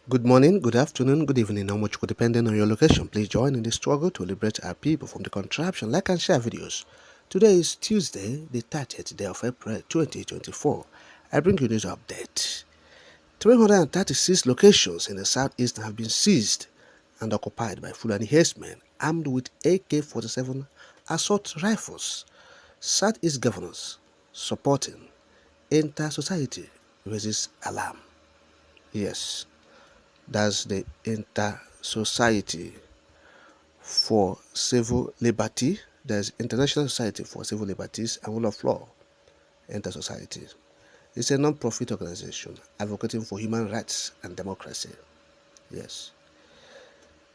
Good morning, good afternoon, good evening, how much could depending on your location. Please join in the struggle to liberate our people from the contraption. Like and share videos. Today is Tuesday, the 30th day of April 2024. I bring you news update. 336 locations in the southeast have been seized and occupied by Fulani herdsmen armed with AK-47 assault rifles. Southeast governors supporting inter-society raises alarm. Yes. That's the Inter-Society for Civil Liberty. There's International Society for Civil Liberties and Rule of Law. Inter-Society. It's a non-profit organization advocating for human rights and democracy. Yes.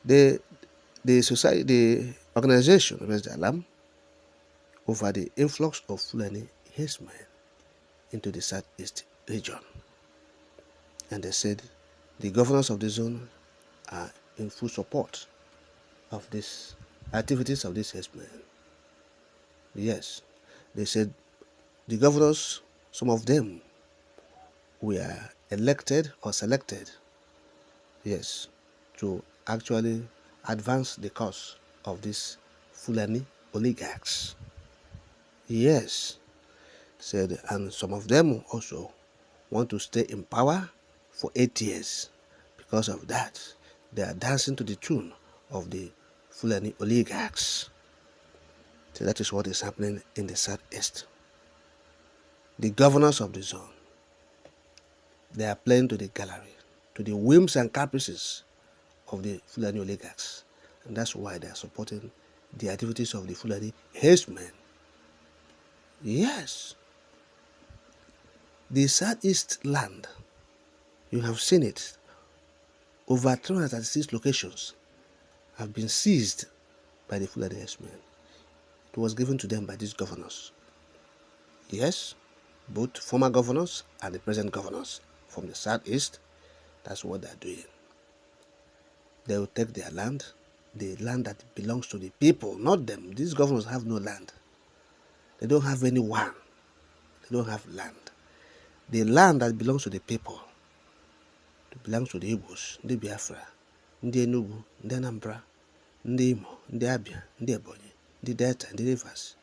The organization raised the alarm over the influx of Fulani herdsmen into the southeast region. And they said the governors of the zone are in full support of these activities of these herdsmen. Yes, they said the governors, some of them were elected or selected, yes, to actually advance the cause of these Fulani oligarchs. Yes, said, and some of them also want to stay in power for 8 years. Because of that, they are dancing to the tune of the Fulani oligarchs. So that is what is happening in the southeast. The governors of the zone, they are playing to the gallery, to the whims and caprices of the Fulani oligarchs. And that's why they are supporting the activities of the Fulani herdsmen. Yes, the southeast land, you have seen it. Over 336 locations have been seized by the Fulani herdsmen. It was given to them by these governors. Yes, both former governors and the present governors from the southeast, that's what they're doing. They will take their land, the land that belongs to the people, not them. These governors have no land. They don't have anyone. They don't have land. The land that belongs to the people, it belongs to the Igbos, the Biafra, the Enugu, the Anambra, the Imo, the Abia, the Ebonyi, the Delta, the Rivers,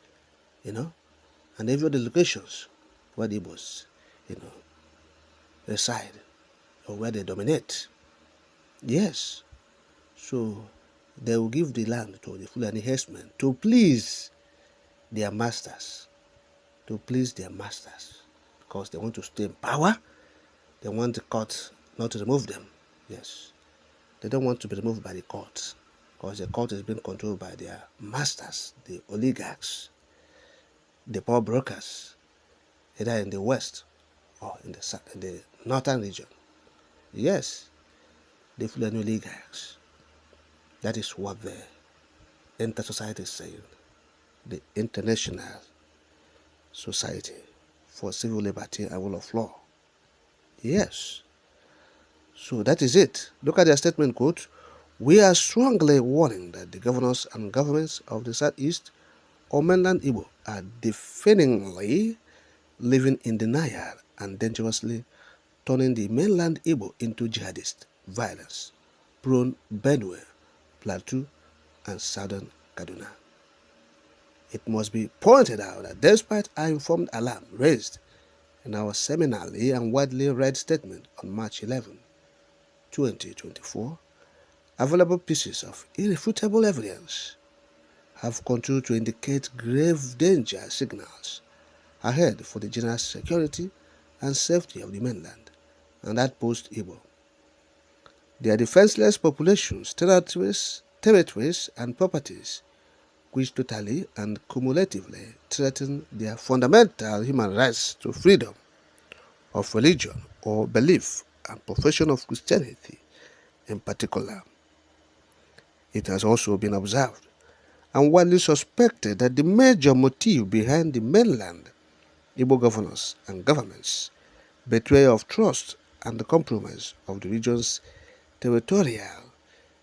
and every other locations where the Igbos, reside or where they dominate. Yes. So they will give the land to the Fulani herdsmen to please their masters, because they want to stay in power. They want the court not to remove them. Yes, they don't want to be removed by the court, because the court is being controlled by their masters, the oligarchs, the power brokers, either in the west or in the northern region. Yes, the Fulani oligarchs. That is what the inter-society is saying. The International Society for Civil Liberty and Rule of Law. Yes. So that is it. Look at their statement, quote, "We are strongly warning that the governors and governments of the Southeast or mainland Igbo are deafeningly living in denial and dangerously turning the mainland Igbo into jihadist violence-prone Benue, Plateau, and southern Kaduna. It must be pointed out that despite our informed alarm raised in our seminally and widely read statement on March 11, 2024, available pieces of irrefutable evidence have continued to indicate grave danger signals ahead for the general security and safety of the mainland and outpost Igbo. Their defenseless populations, territories, and properties, which totally and cumulatively threaten their fundamental human rights to freedom of religion or belief and profession of Christianity in particular. It has also been observed and widely suspected that the major motive behind the mainland Igbo governors and governments' betrayal of trust and the compromise of the region's territorial,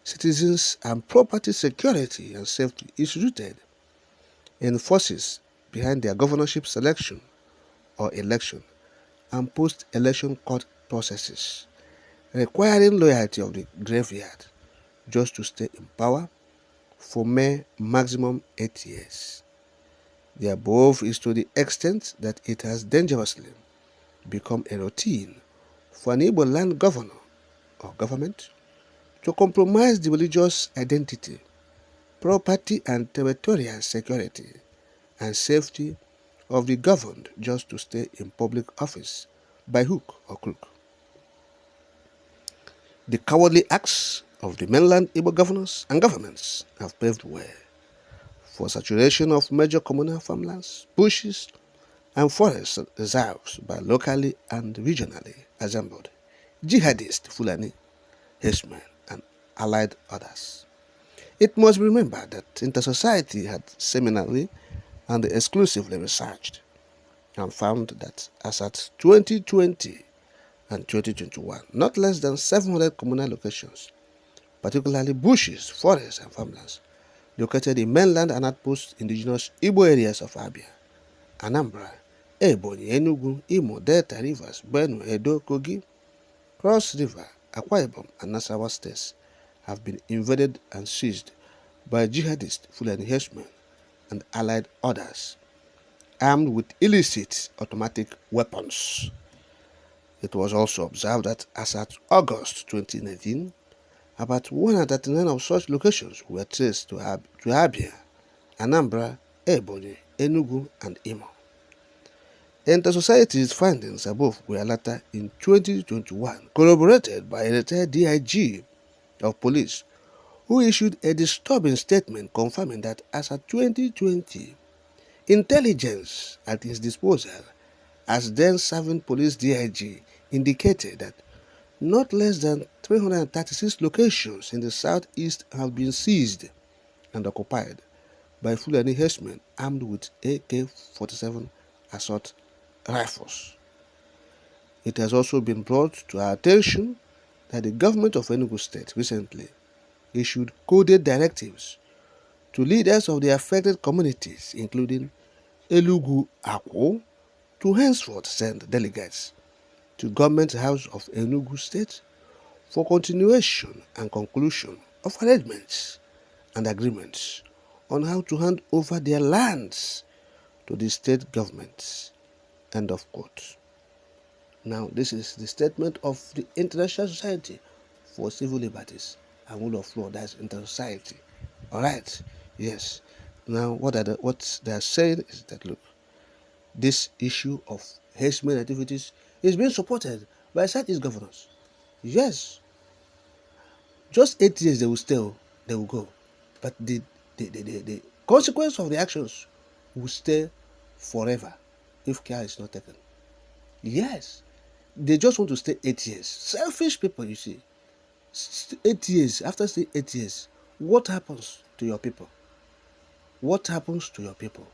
citizens and property security and safety is rooted in forces behind their governorship selection or election and post-election court processes requiring loyalty of the graveyard just to stay in power for mere maximum 8 years. The above is to the extent that it has dangerously become a routine for an Igbo land governor or government to compromise the religious identity, property and territorial security and safety of the governed just to stay in public office by hook or crook. The cowardly acts of the mainland Igbo governors and governments have paved way for saturation of major communal farmlands, bushes, and forest reserves by locally and regionally assembled jihadist Fulani, herdsmen, and allied others. It must be remembered that inter-society had seminally and exclusively researched and found that as at 2020 and 2021, not less than 700 communal locations, particularly bushes, forests, and farmlands, located in mainland and outpost indigenous Igbo areas of Abia, Anambra, Ebonyi, Enugu, Imo, Delta, Rivers, Benue, Edo, Kogi, Cross River, Akwa Ibom, and Nasarawa states have been invaded and seized by jihadist Fulani herdsmen and allied others, armed with illicit automatic weapons. It was also observed that as at August 2019, about 139 of such locations were traced to Abia, Anambra, Ebonyi, Enugu, and Imo. Inter-Society's findings above were later in 2021 corroborated by a retired DIG of police who issued a disturbing statement confirming that as of 2020, intelligence at his disposal as then-serving police DIG indicated that not less than 336 locations in the southeast have been seized and occupied by Fulani herdsmen armed with AK-47 assault rifles. It has also been brought to our attention that the government of Enugu State recently issued coded directives to leaders of the affected communities, including Elugu Akwo, to henceforth send delegates to Government House of Enugu State for continuation and conclusion of arrangements and agreements on how to hand over their lands to the state governments. End of quote. Now, this is the statement of the International Society for Civil Liberties and Rule of Law. That's Inter-Society. All right. Yes. Now, what they are saying is that, look, this issue of herdsmen activities is being supported by southeast governors. Yes. Just 8 years they will stay, they will go. But the consequence of the actions will stay forever if care is not taken. Yes. They just want to stay 8 years. Selfish people, you see. 8 years, after staying 8 years, what happens to your people? What happens to your people?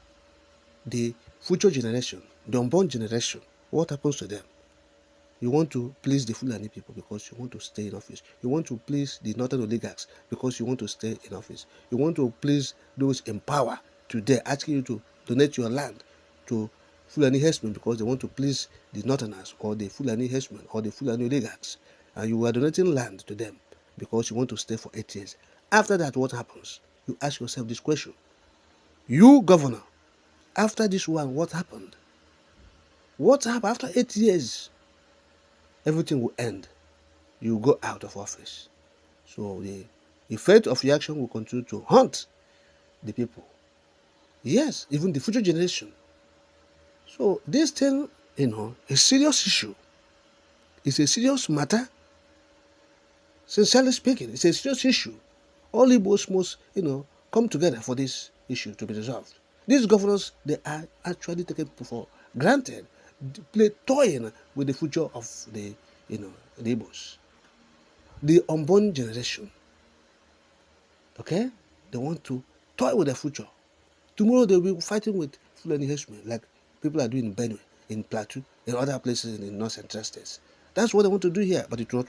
The future generation, the unborn generation, what happens to them? You want to please the Fulani people because you want to stay in office. You want to please the northern oligarchs because you want to stay in office. You want to please those in power today, asking you to donate your land to Fulani herdsmen because they want to please the northerners or the Fulani herdsmen or the Fulani oligarchs. And you are donating land to them because you want to stay for 8 years. After that, what happens? You ask yourself this question. You, governor, after this one, what happened? What happened after 8 years? Everything will end. You will go out of office. So the effect of your action will continue to haunt the people. Yes, even the future generation. So this thing, a serious issue. It's a serious matter. Sincerely speaking, it's a serious issue. All Igbos must, come together for this issue to be resolved. These governors, they are actually taken for granted, toying with the future of the Igbos. The unborn generation. Okay? They want to toy with their future. Tomorrow they'll be fighting with Fulani herdsmen, like people are doing in Benue, in Plateau, in other places in the North Central states. That's what they want to do here, but it will